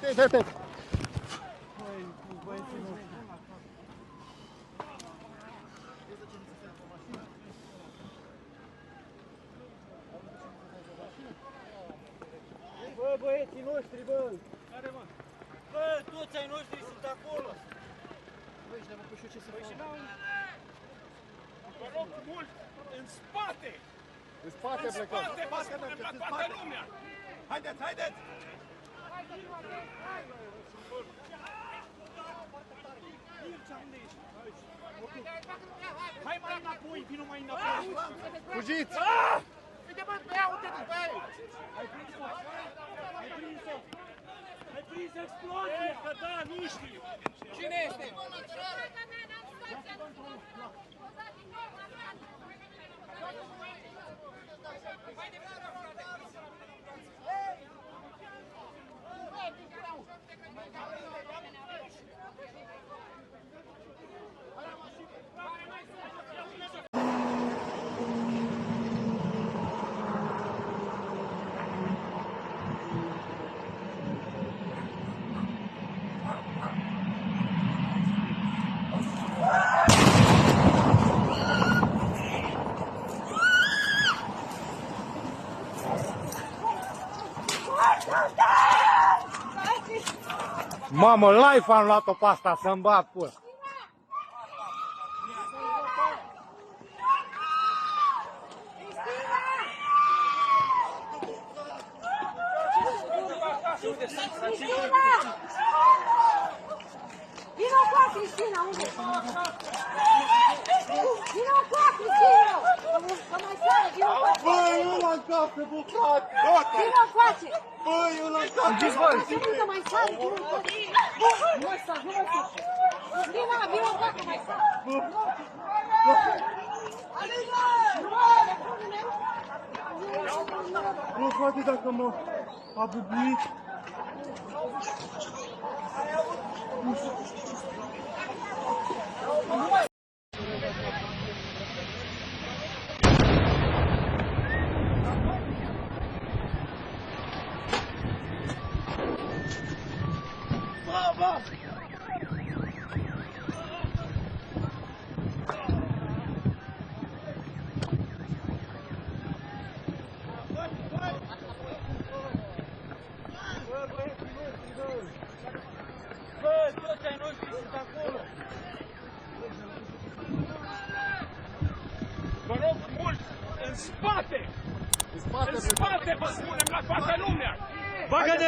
Uite-te! Bă, băieții noștri, bă! Care, mă? Bă, toți ai noștri sunt acolo! Băi, și ne-am făcut și eu ce să fac. Vă rog mult, în spate! În spate În plecăm! spate, vă spunem la toată lumea! Haideți, haideți! Hai mai înapoi, vino mai înapoi! Fugiți! Uite bă, ia uite-te, băi! Ai prins-o? Ai prins-o? Ai prins explozie? Că da, nu știu! Cine este? Mamă, live am luat-o pe asta să-mi bat pur. Vino qua Cristina, unde? Vino qua Cristina! Come stai? Vino qua! Băi, eu l-am cap pe bucat! Vino qua! Băi, eu l-am cap pe Vino mai stai, vino qua! Nu mai stai, nu mai stai! Vino qua, că mai stai! Nu, frate, dacă mă a bubuit. Bă, toți ai noștri sunt acolo! Vă rog mult, în spate! În spate În plecăm! spate, vă spunem la toată lumea! Bagă de